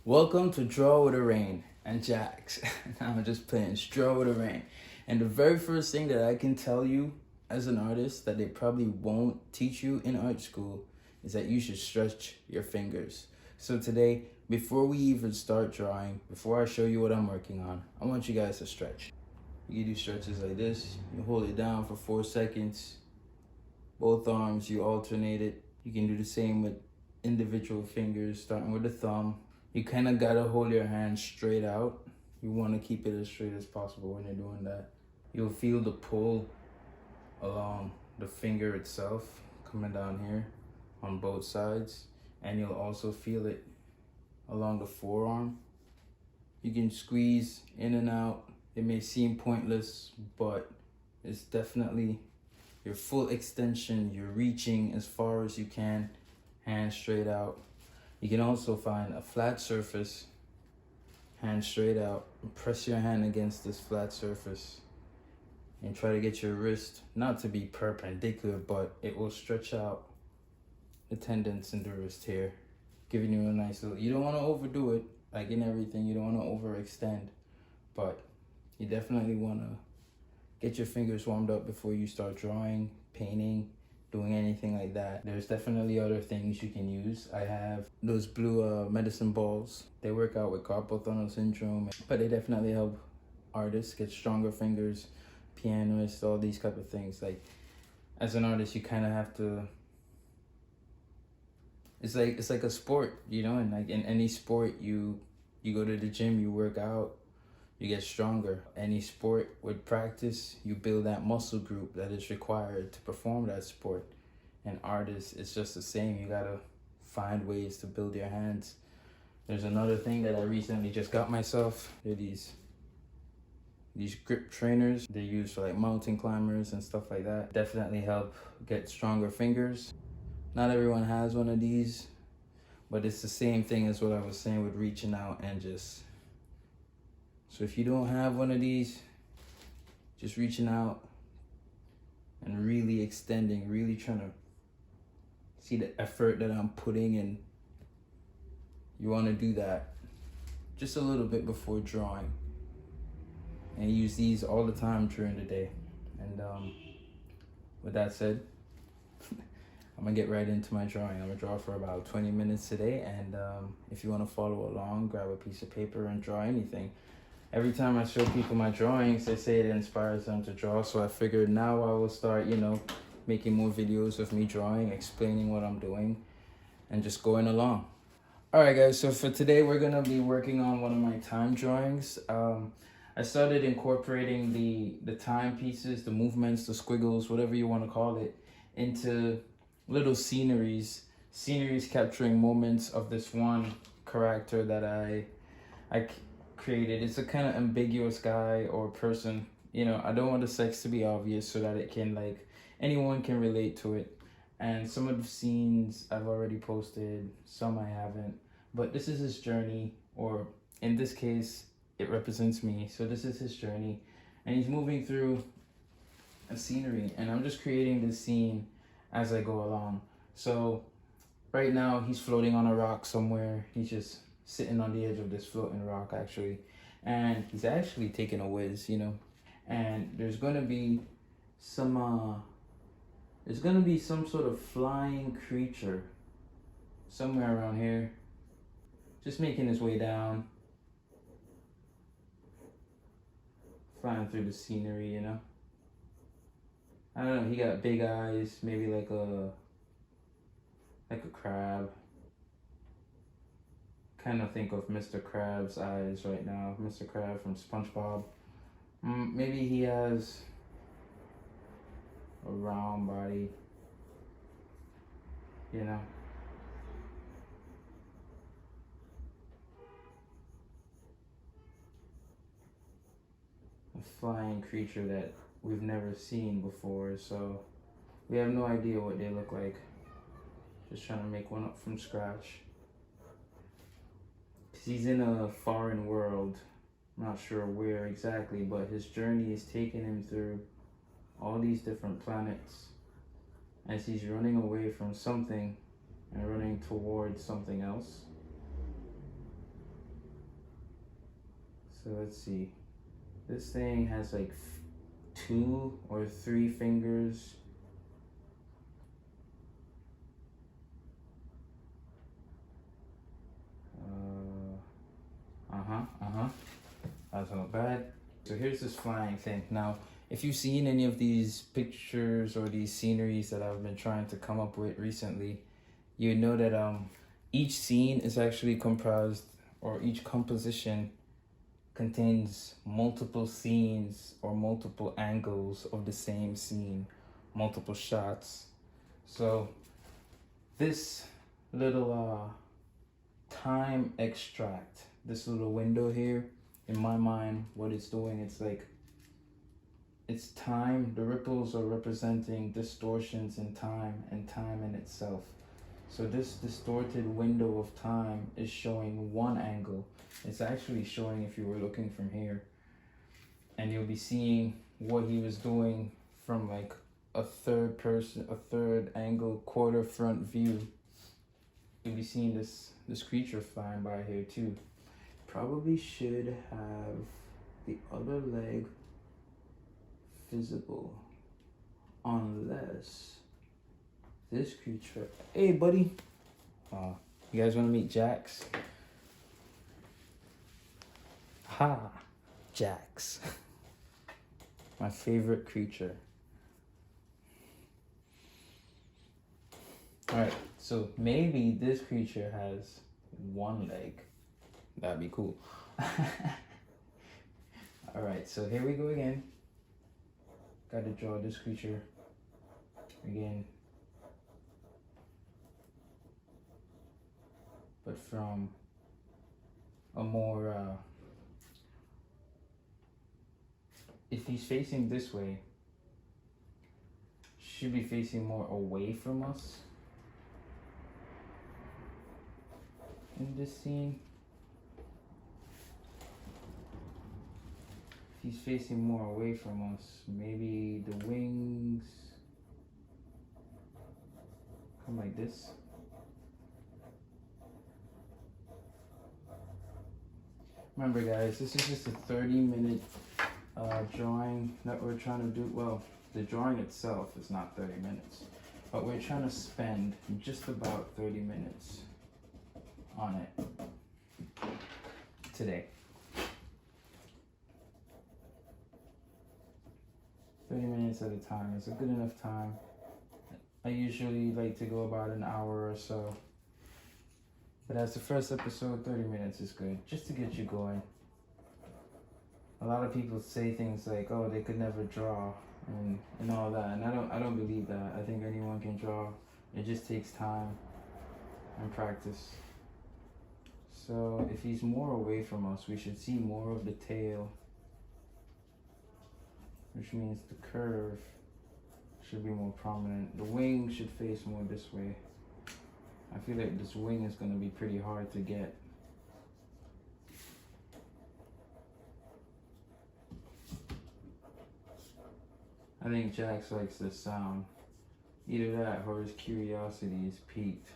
Welcome to Draw with Araine and Jax. I'm just playing Draw with Araine. And the very first thing that I can tell you as an artist that they probably won't teach you in art school is that you should stretch your fingers. So today, before we even start drawing, before I show you what I'm working on, I want you guys to stretch. You can do stretches like this. You hold it down for 4 seconds. Both arms, you alternate it. You can do the same with individual fingers, starting with the thumb. You kind of gotta hold your hand straight out. You want to keep it as straight as possible when you're doing that. You'll feel the pull along the finger itself coming down here on both sides, and you'll also feel it along the forearm. You can squeeze in and out. It may seem pointless, but it's definitely your full extension. You're reaching as far as you can, hand straight out. You can also find a flat surface, hand straight out, and press your hand against this flat surface and try to get your wrist not to be perpendicular, but it will stretch out the tendons in the wrist here, giving you a nice little, you don't want to overdo it, like in everything, you don't want to overextend, but you definitely want to get your fingers warmed up before you start drawing, painting, doing anything like that. There's definitely other things you can use. I have those blue medicine balls. They work out with carpal tunnel syndrome, but they definitely help artists get stronger fingers, pianists, all these type of things. Like as an artist, you kind of have to, it's like a sport, you know, and like in any sport, you go to the gym, you work out, you get stronger. Any sport with practice, you build that muscle group that is required to perform that sport. And artists, it's just the same. You gotta find ways to build your hands. There's another thing that I recently just got myself. They're these grip trainers. They're used for like mountain climbers and stuff like that. Definitely help get stronger fingers. Not everyone has one of these, but it's the same thing as what I was saying with reaching out and just, so if you don't have one of these, just reaching out and really extending, really trying to see the effort that I'm putting in. You want to do that just a little bit before drawing. And use these all the time during the day. And with that said, I'm gonna get right into my drawing. I'm gonna draw for about 20 minutes today. And if you want to follow along, grab a piece of paper and draw anything. Every time I show people my drawings, they say it inspires them to draw. So I figured now I will start, making more videos of me drawing, explaining what I'm doing, and just going along. All right, guys. So for today, we're going to be working on one of my time drawings. I started incorporating the time pieces, the movements, the squiggles, whatever you want to call it, into little sceneries capturing moments of this one character that I created. It's a kind of ambiguous guy or person. I don't want the sex to be obvious so that it can, like, anyone can relate to it. And some of the scenes I've already posted, some I haven't. But this is his journey, or in this case, it represents me. So this is his journey. And he's moving through a scenery. And I'm just creating this scene as I go along. So right now, he's floating on a rock somewhere. He's just sitting on the edge of this floating rock, actually, and he's actually taking a whiz, and there's gonna be some sort of flying creature somewhere around here, just making his way down, flying through the scenery. I don't know, he got big eyes, maybe like a crab. Kind of think of Mr. Krabs' eyes right now. Mr. Krab from SpongeBob. Maybe he has a round body, A flying creature that we've never seen before, so we have no idea what they look like. Just trying to make one up from scratch. He's in a foreign world, not sure where exactly, but his journey is taking him through all these different planets as he's running away from something and running towards something else. So let's see. This thing has like 2 or 3 fingers. That's not bad. So here's this flying thing. Now, if you've seen any of these pictures or these sceneries that I've been trying to come up with recently, you know that each scene is actually comprised, or each composition contains multiple scenes or multiple angles of the same scene, multiple shots. So this little time extract, this little window here, in my mind, what it's doing, it's like, it's time. The ripples are representing distortions in time and time in itself. So this distorted window of time is showing one angle. It's actually showing, if you were looking from here, and you'll be seeing what he was doing from like a third angle, quarter front view. You'll be seeing this creature flying by here too. Probably should have the other leg visible, unless this creature. Hey, buddy. You guys want to meet Jax? Ha, Jax. My favorite creature. All right, so maybe this creature has one leg. That'd be cool. All right, so here we go again. Got to draw this creature again, but from a more if he's facing this way, should be facing more away from us in this scene. If he's facing more away from us, maybe the wings come like this. Remember guys, this is just a 30-minute drawing that we're trying to do. Well, the drawing itself is not 30 minutes, but we're trying to spend just about 30 minutes on it today. 30 minutes at a time is a good enough time. I usually like to go about an hour or so, but as the first episode, 30 minutes is good, just to get you going. A lot of people say things like, oh, they could never draw and all that, and I don't believe that. I think anyone can draw. It just takes time and practice. So if he's more away from us, we should see more of the tail, which means the curve should be more prominent. The wing should face more this way. I feel like this wing is going to be pretty hard to get. I think Jax likes this sound. Either that or his curiosity is piqued.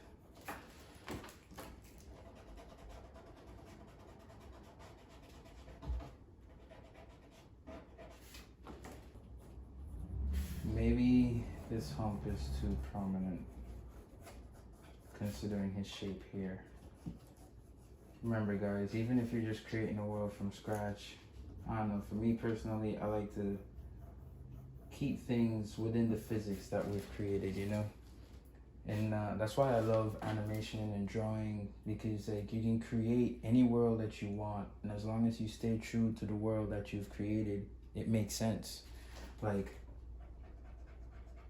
Maybe this hump is too prominent, considering his shape here. Remember guys, even if you're just creating a world from scratch, I don't know, for me personally, I like to keep things within the physics that we've created, you know? And that's why I love animation and drawing, because like you can create any world that you want, and as long as you stay true to the world that you've created, it makes sense. Like,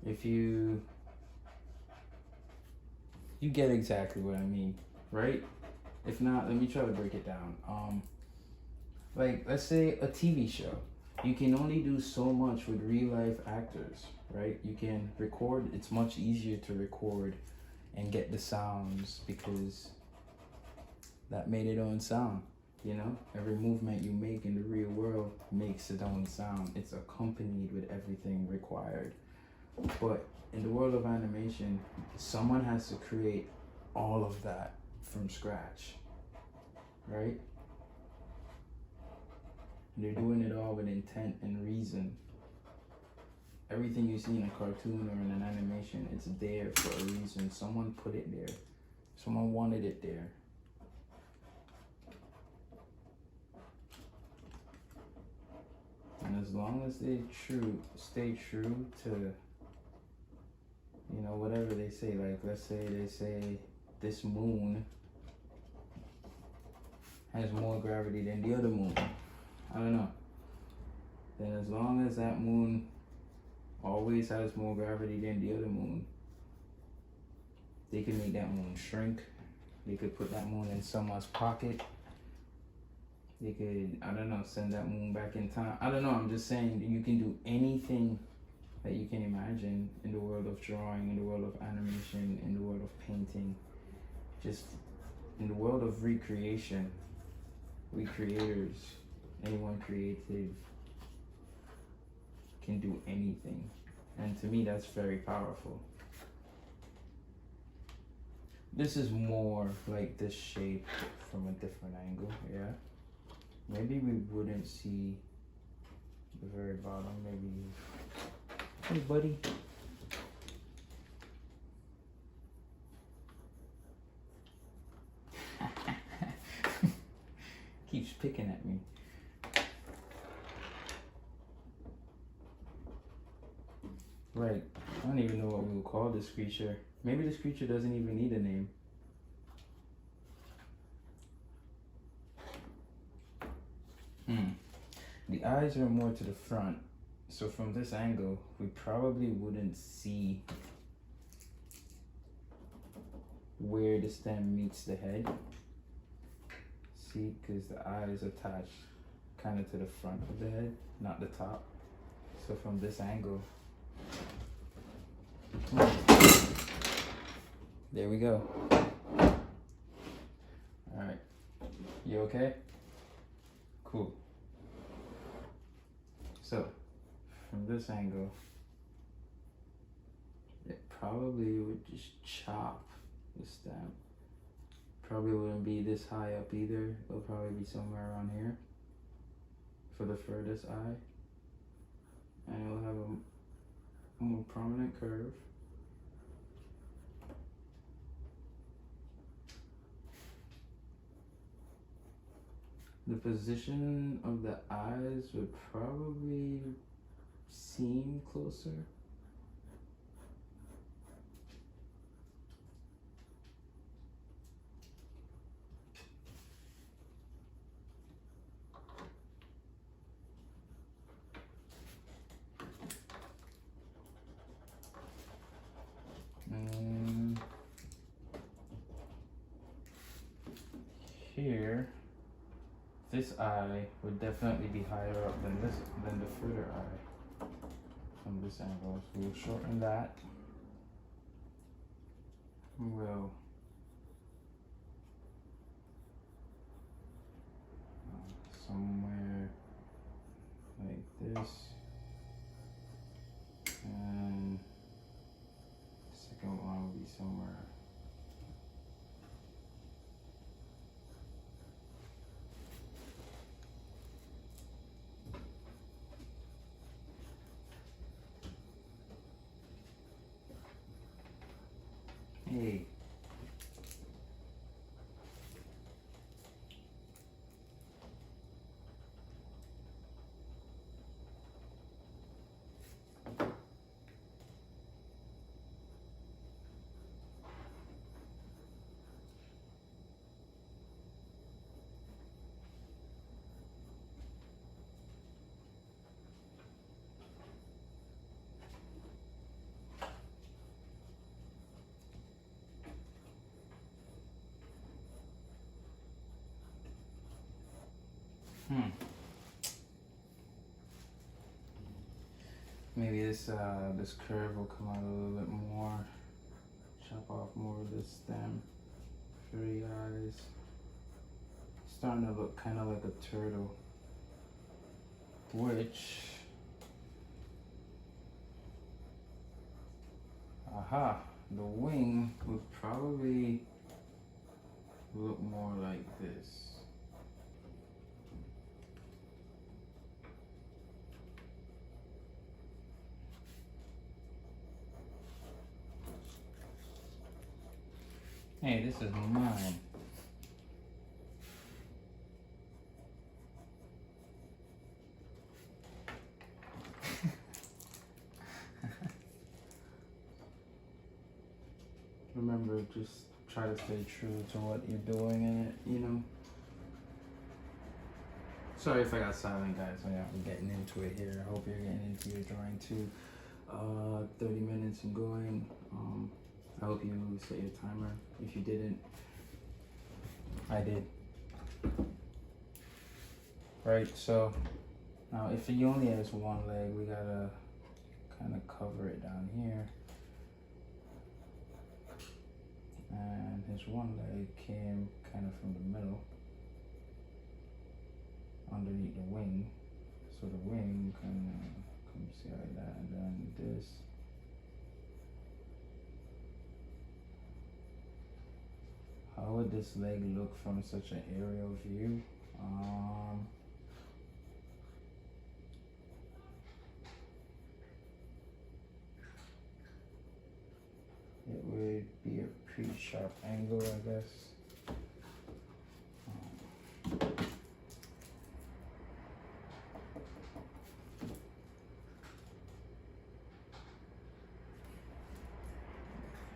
if you get exactly what I mean, right? If not, let me try to break it down. Like, let's say a TV show. You can only do so much with real life actors, right? You can record, it's much easier to record and get the sounds because that made its own sound, you know? Every movement you make in the real world makes its own sound. It's accompanied with everything required. But in the world of animation, someone has to create all of that from scratch, right? They're doing it all with intent and reason. Everything you see in a cartoon or in an animation, it's there for a reason. Someone put it there. Someone wanted it there. And as long as they stay true to, you know, whatever they say, like let's say they say this moon has more gravity than the other moon. I don't know. Then as long as that moon always has more gravity than the other moon, they can make that moon shrink. They could put that moon in someone's pocket. They could, I don't know, send that moon back in time. I don't know, I'm just saying that you can do anything that you can imagine in the world of drawing, in the world of animation, in the world of painting, just in the world of recreation. We creators, anyone creative can do anything. And to me, that's very powerful. This is more like this shape from a different angle, yeah? Maybe we wouldn't see the very bottom, maybe. Hey, buddy. Keeps picking at me. Right, I don't even know what we would call this creature. Maybe this creature doesn't even need a name. The eyes are more to the front, so from this angle, we probably wouldn't see where the stem meets the head. See, because the eyes attach kind of to the front of the head, not the top. So from this angle, there we go. All right, you okay? Cool. So, from this angle, it probably would just chop the stem. Probably wouldn't be this high up either. It'll probably be somewhere around here for the furthest eye. And it'll have a more prominent curve. The position of the eyes would probably seem closer. And here, this eye would definitely be higher up than the further eye from this angle. So we'll shorten that. We'll somewhere like this, and the second one will be somewhere. Hey. Maybe this curve will come out a little bit more. Chop off more of the stem for the eyes. Starting to look kind of like a turtle, which, the wing would probably look more like this. Hey, this is mine. Remember, just try to stay true to what you're doing in it, you know? Sorry if I got silent, guys. Yeah, I'm getting into it here. I hope you're getting into your drawing too. 30 minutes and going. I hope you set your timer. If you didn't, I did. Right, so now if he only has one leg, we gotta kind of cover it down here. And his one leg came kind of from the middle, underneath the wing. So the wing kind of comes here like that, and then this. How would this leg look from such an aerial view? It would be a pretty sharp angle, I guess.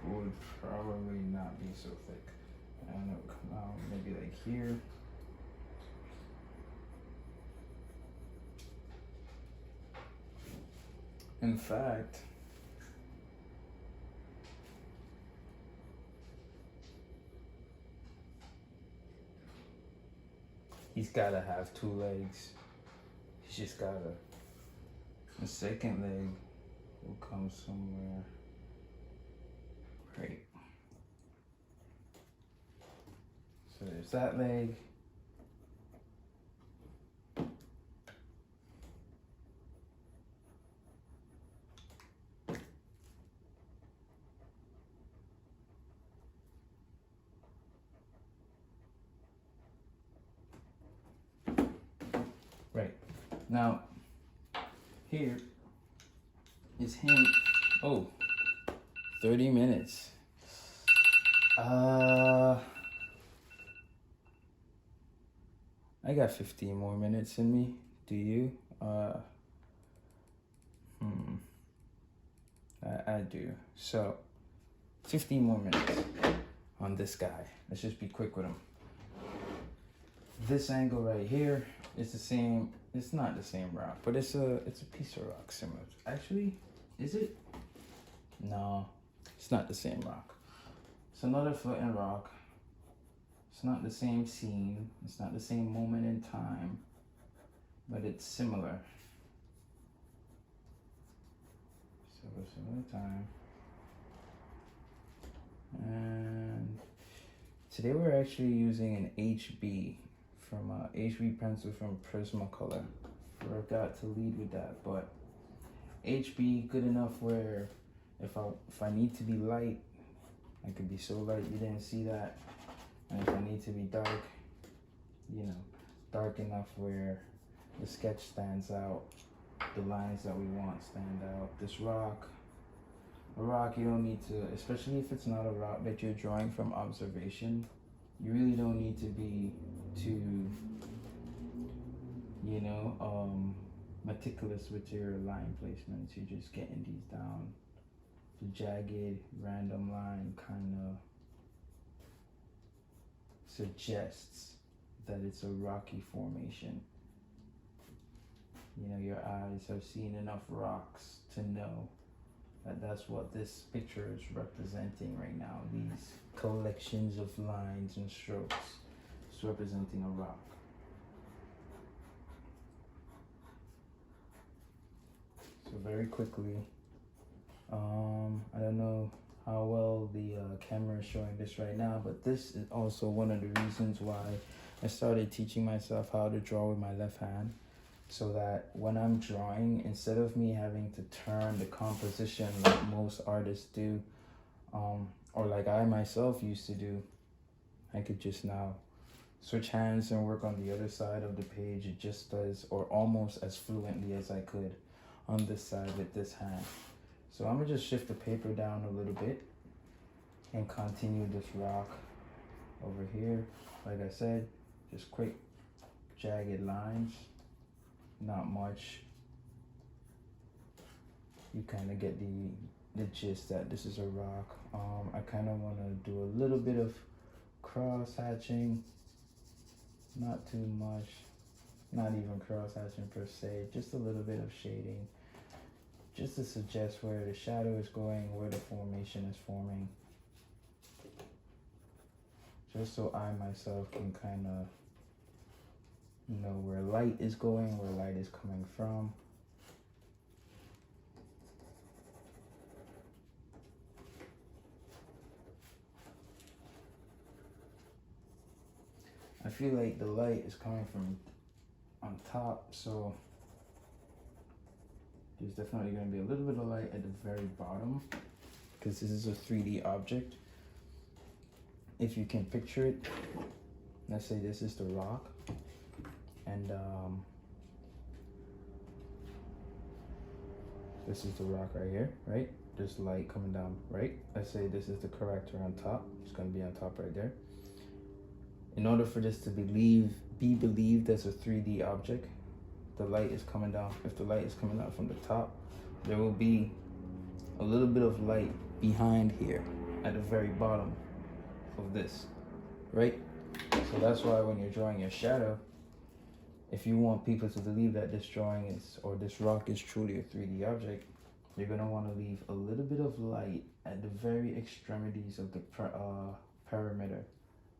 Would probably not be so thick. And it would come out maybe like here. In fact, he's gotta have two legs. He's just gotta. The second leg will come somewhere. Right. So there's that leg. Right. Now, here is him. Oh, 30 minutes. I got 15 more minutes in me. Do you? I do. So, 15 more minutes on this guy. Let's just be quick with him. This angle right here is the same. It's not the same rock, but it's a piece of rock similar. Actually, is it? No, it's not the same rock. It's another floating rock. It's not the same scene. It's not the same moment in time, but it's similar. Similar time. And today we're actually using an HB from HB pencil from Prismacolor. Forgot to lead with that, but HB good enough where if I need to be light, I could be so light you didn't see that. And if I need to be dark, you know, dark enough where the sketch stands out, the lines that we want stand out. This rock, a rock you don't need to, especially if it's not a rock that you're drawing from observation, you really don't need to be too, you know, meticulous with your line placements. You're just getting these down. The jagged, random line kind of suggests that it's a rocky formation. You know, your eyes have seen enough rocks to know that that's what this picture is representing right now. These collections of lines and strokes. It's representing a rock. So very quickly, I don't know how well the camera is showing this right now, but this is also one of the reasons why I started teaching myself how to draw with my left hand, so that when I'm drawing, instead of me having to turn the composition like most artists do, or like I myself used to do, I could just now switch hands and work on the other side of the page. It just does, or almost as fluently as I could on this side with this hand. So I'm gonna just shift the paper down a little bit and continue this rock. Over here, like I said, just quick jagged lines, not much. You kind of get the gist that this is a rock. I kind of want to do a little bit of cross hatching, not too much, not even cross hatching per se, just a little bit of shading, just to suggest where the shadow is going, where the formation is forming, just so I myself can kind of know where light is going, where light is coming from. I feel like the light is coming from on top, so there's definitely going to be a little bit of light at the very bottom, because this is a 3D object. If you can picture it, let's say this is the rock, and this is the rock right here, right? There's light coming down, right? Let's say this is the corrector on top. It's going to be on top right there. In order for this to be believed as a 3D object, the light is coming down. If the light is coming out from the top, there will be a little bit of light behind here at the very bottom of this, right? So that's why when you're drawing your shadow, if you want people to believe that this drawing is, or this rock is truly a 3D object, you're gonna want to leave a little bit of light at the very extremities of the perimeter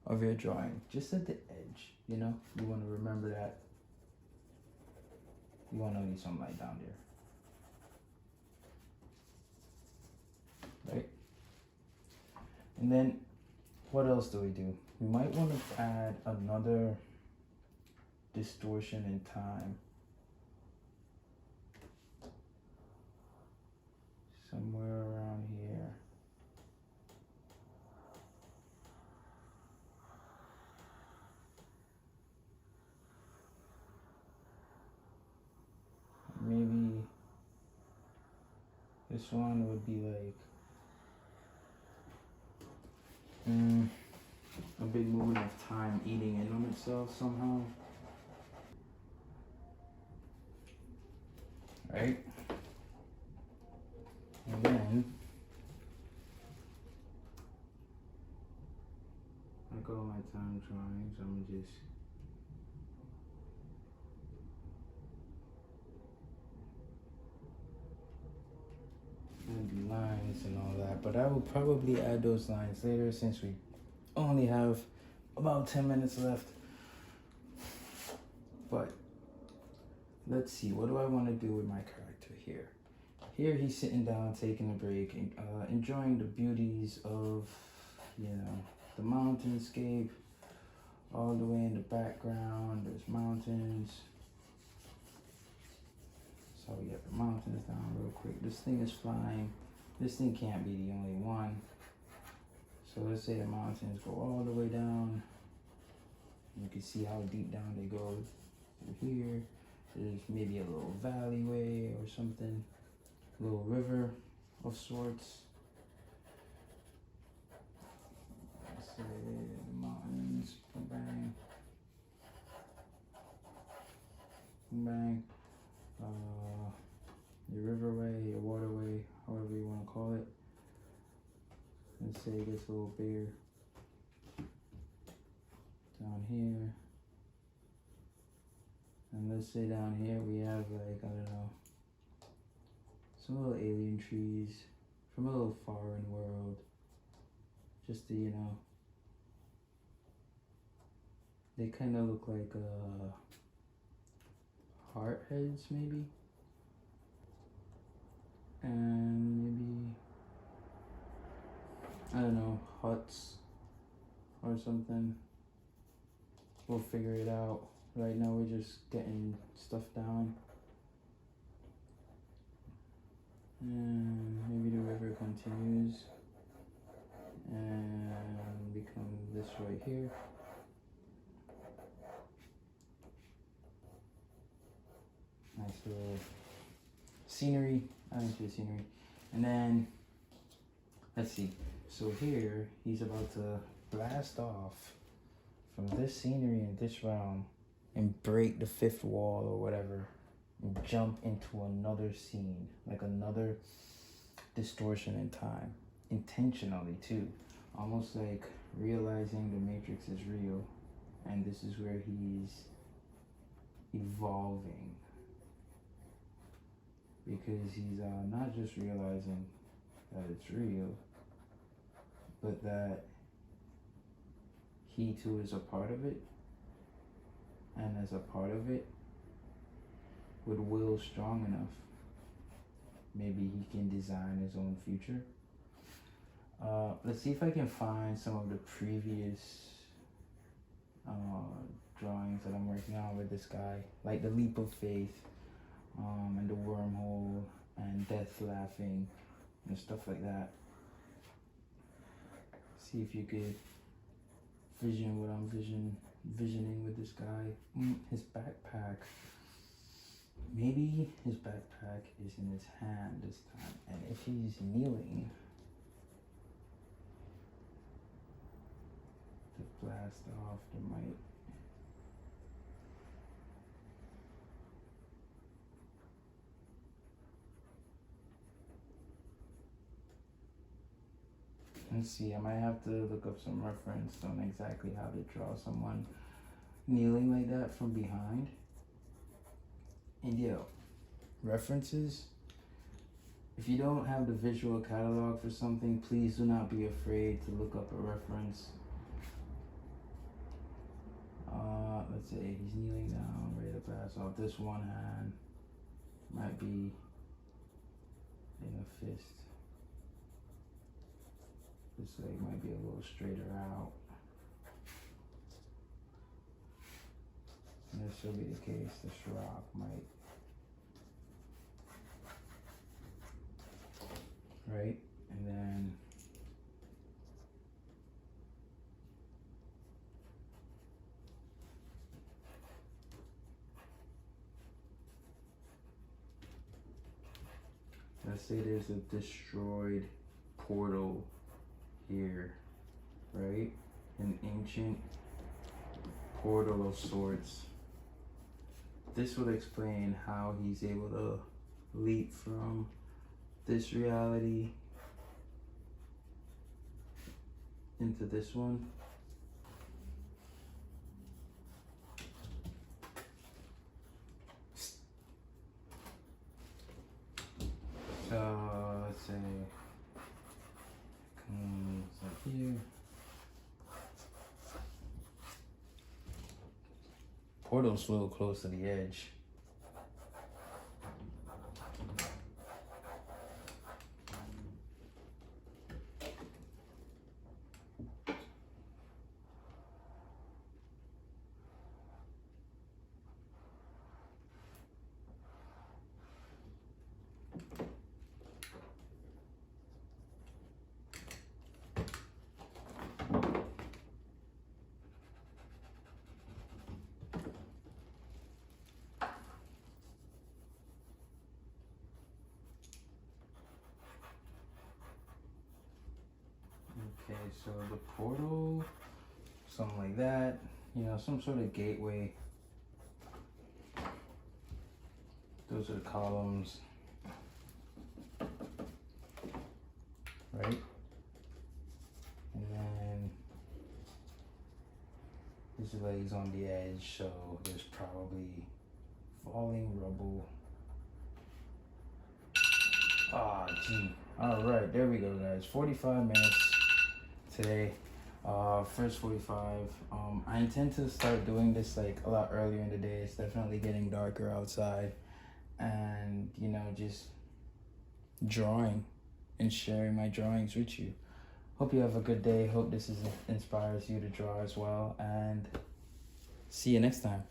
of your drawing, just at the edge, you know? You want to remember that. You want to leave some light down there, right? And then what else do? We might want to add another distortion in time, somewhere around here. Maybe this one would be like a big moment of time eating in on itself somehow, right? And then, like all my time drawings, I'm just add lines and all that, but I will probably add those lines later since we only have about 10 minutes left. But let's see, what do I want to do with my character here? Here he's sitting down, taking a break, and enjoying the beauties of, you know, the mountainscape. All the way in the background, there's mountains. So we get the mountains down real quick. This thing is flying. This thing can't be the only one. So let's say the mountains go all the way down. You can see how deep down they go through here. There's maybe a little valleyway or something. A little river of sorts. Let's say the mountains, bang, bang. Your riverway, your waterway, however you want to call it. Let's say it gets a little bigger down here. And let's say down here we have, like, I don't know, some little alien trees from a little foreign world. Just to, you know, they kind of look like heart heads maybe. And maybe, I don't know, huts or something. We'll figure it out. Right now we're just getting stuff down. And maybe the river continues and becomes this right here. Nice little scenery. I into the scenery. And then let's see. So here he's about to blast off from this scenery in this realm and break the fifth wall or whatever and jump into another scene, like another distortion in time, intentionally too, almost like realizing the Matrix is real and this is where he's evolving, because he's not just realizing that it's real, but that he too is a part of it, and as a part of it, with will strong enough, maybe he can design his own future. Let's see if I can find some of the previous drawings that I'm working on with this guy, like the leap of faith, and the wormhole, and death laughing, and stuff like that. See if you could vision what I'm visioning with this guy. His backpack. Maybe his backpack is in his hand this time, and if he's kneeling, to blast off the mic. Let's see, I might have to look up some reference on exactly how to draw someone kneeling like that from behind. And yo, references, if you don't have the visual catalog for something, please do not be afraid to look up a reference. Let's say he's kneeling down, ready to blast off. This one hand might be in a fist. This leg might be a little straighter out. And this will be the case. This rock might, right? And then let's say there's a destroyed portal here, right? An ancient portal of sorts. This would explain how he's able to leap from this reality into this one. So let's say comes up here. Portal's a little close to the edge. Okay, so the portal, something like that, you know, some sort of gateway. Those are the columns, right? And then his leg's on the edge, so there's probably falling rubble. Ah, gee. All right, there we go, guys. 45 minutes today. First 45. I intend to start doing this like a lot earlier in the day. It's definitely getting darker outside, and you know, just drawing and sharing my drawings with you. Hope you have a good day. Hope this inspires you to draw as well, and see you next time.